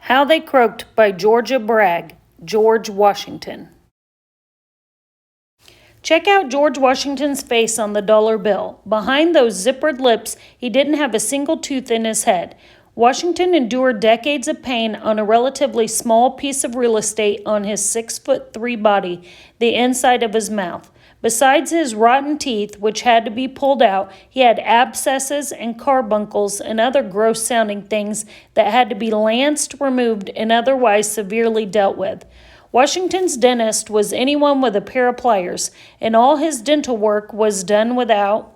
How They Croaked by Georgia Bragg, George Washington. Check out George Washington's face on the dollar bill. Behind those zippered lips, he didn't have a single tooth in his head. Washington endured decades of pain on a relatively small piece of real estate on his 6'3" body, the inside of his mouth. Besides his rotten teeth, which had to be pulled out, he had abscesses and carbuncles and other gross-sounding things that had to be lanced, removed, and otherwise severely dealt with. Washington's dentist was anyone with a pair of pliers, and all his dental work was done without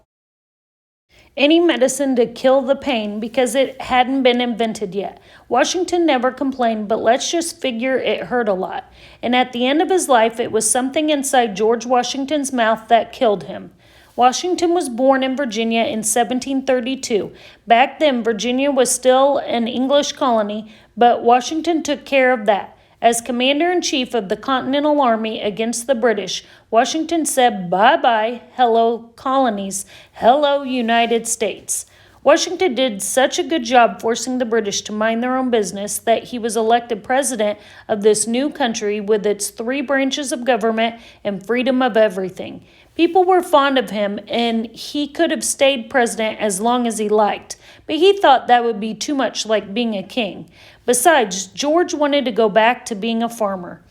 any medicine to kill the pain because it hadn't been invented yet. Washington never complained, but let's just figure it hurt a lot. And at the end of his life, it was something inside George Washington's mouth that killed him. Washington was born in Virginia in 1732. Back then, Virginia was still an English colony, but Washington took care of that. As Commander-in-Chief of the Continental Army against the British, Washington said bye-bye, hello colonies, hello United States. Washington did such a good job forcing the British to mind their own business that he was elected president of this new country with its 3 branches of government and freedom of everything. People were fond of him, and he could have stayed president as long as he liked, but he thought that would be too much like being a king. Besides, George wanted to go back to being a farmer.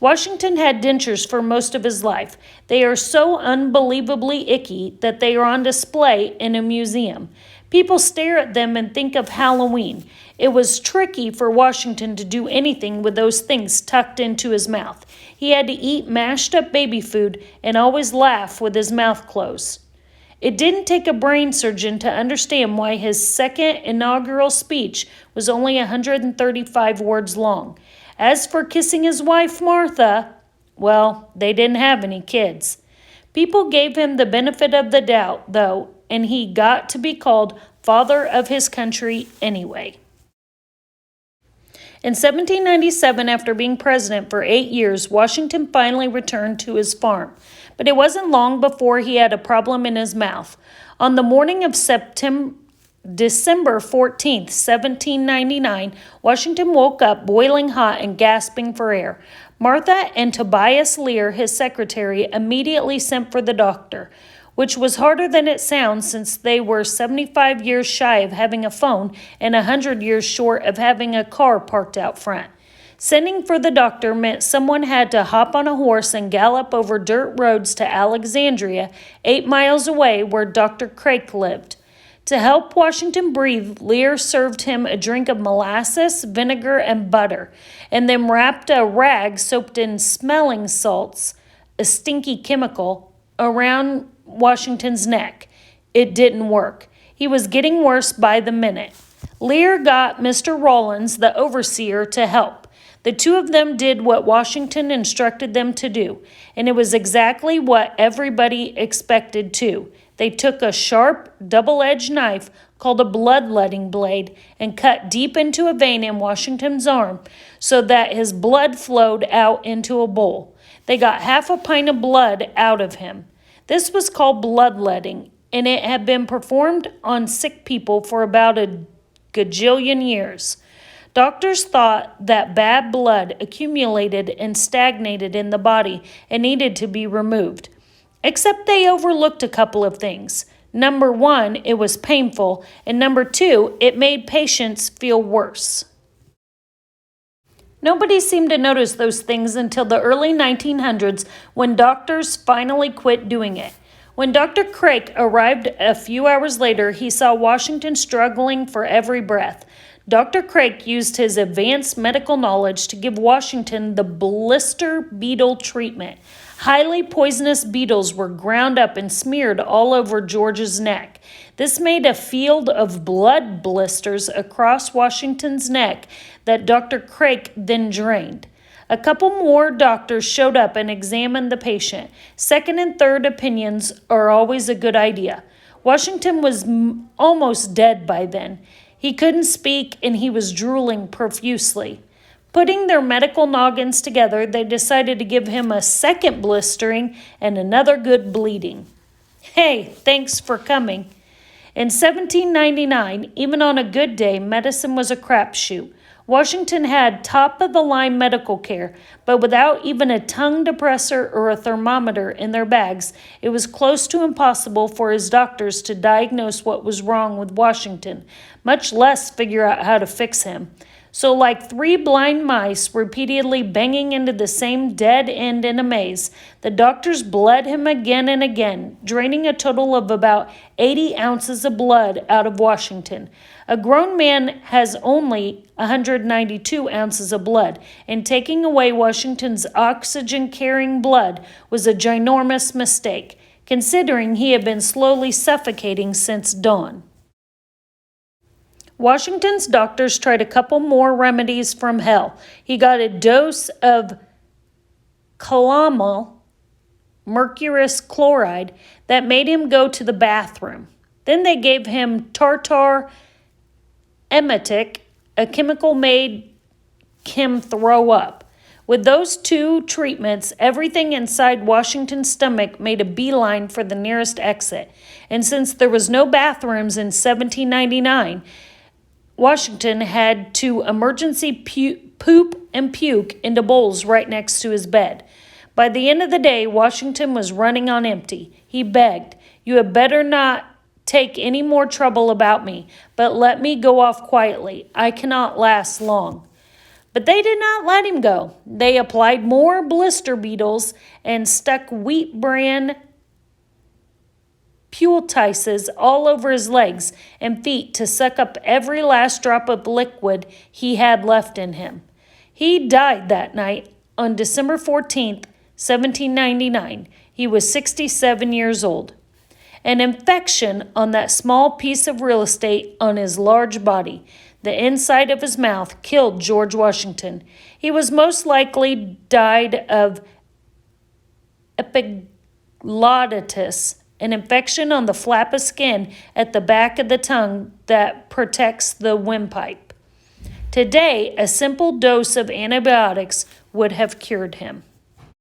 Washington had dentures for most of his life. They are so unbelievably icky that they are on display in a museum. People stare at them and think of Halloween. It was tricky for Washington to do anything with those things tucked into his mouth. He had to eat mashed up baby food and always laugh with his mouth closed. It didn't take a brain surgeon to understand why his second inaugural speech was only 135 words long. As for kissing his wife, Martha, well, they didn't have any kids. People gave him the benefit of the doubt, though, and he got to be called Father of his country anyway. In 1797, after being president for 8 years, Washington finally returned to his farm. But it wasn't long before he had a problem in his mouth. On the morning of December 14, 1799, Washington woke up boiling hot and gasping for air. Martha and Tobias Lear, his secretary, immediately sent for the doctor, which was harder than it sounds since they were 75 years shy of having a phone and 100 years short of having a car parked out front. Sending for the doctor meant someone had to hop on a horse and gallop over dirt roads to Alexandria, 8 miles away where Dr. Craik lived. To help Washington breathe, Lear served him a drink of molasses, vinegar, and butter, and then wrapped a rag soaked in smelling salts, a stinky chemical, around Washington's neck. It didn't work. He was getting worse by the minute. Lear got Mr. Rawlins, the overseer, to help. The 2 of them did what Washington instructed them to do, and it was exactly what everybody expected too. They took a sharp, double-edged knife called a bloodletting blade and cut deep into a vein in Washington's arm so that his blood flowed out into a bowl. They got half a pint of blood out of him. This was called bloodletting, and it had been performed on sick people for about a gajillion years. Doctors thought that bad blood accumulated and stagnated in the body and needed to be removed. Except they overlooked a couple of things. Number 1, it was painful, and number 2, it made patients feel worse. Nobody seemed to notice those things until the early 1900s when doctors finally quit doing it. When Dr. Craik arrived a few hours later, he saw Washington struggling for every breath. Dr. Craik used his advanced medical knowledge to give Washington the blister beetle treatment. Highly poisonous beetles were ground up and smeared all over George's neck. This made a field of blood blisters across Washington's neck that Dr. Craik then drained. A couple more doctors showed up and examined the patient. Second and third opinions are always a good idea. Washington was almost dead by then. He couldn't speak, and he was drooling profusely. Putting their medical noggins together, they decided to give him a second blistering and another good bleeding. Hey, thanks for coming. In 1799, even on a good day, medicine was a crapshoot. Washington had top-of-the-line medical care, but without even a tongue depressor or a thermometer in their bags, it was close to impossible for his doctors to diagnose what was wrong with Washington, much less figure out how to fix him. So, like three blind mice repeatedly banging into the same dead end in a maze, the doctors bled him again and again, draining a total of about 80 ounces of blood out of Washington. A grown man has only 192 ounces of blood, and taking away Washington's oxygen-carrying blood was a ginormous mistake, considering he had been slowly suffocating since dawn. Washington's doctors tried a couple more remedies from hell. He got a dose of calomel, mercurous chloride, that made him go to the bathroom. Then they gave him tartar emetic, a chemical made him throw up. With those two treatments, everything inside Washington's stomach made a beeline for the nearest exit. And since there was no bathrooms in 1799, Washington had to emergency poop and puke into bowls right next to his bed. By the end of the day, Washington was running on empty. He begged, "You had better not take any more trouble about me, but let me go off quietly. I cannot last long." But they did not let him go. They applied more blister beetles and stuck wheat bran poultices all over his legs and feet to suck up every last drop of liquid he had left in him. He died that night on December 14th, 1799. He was 67 years old. An infection on that small piece of real estate on his large body, the inside of his mouth, killed George Washington. He was most likely died of epiglottitis, an infection on the flap of skin at the back of the tongue that protects the windpipe. Today, a simple dose of antibiotics would have cured him.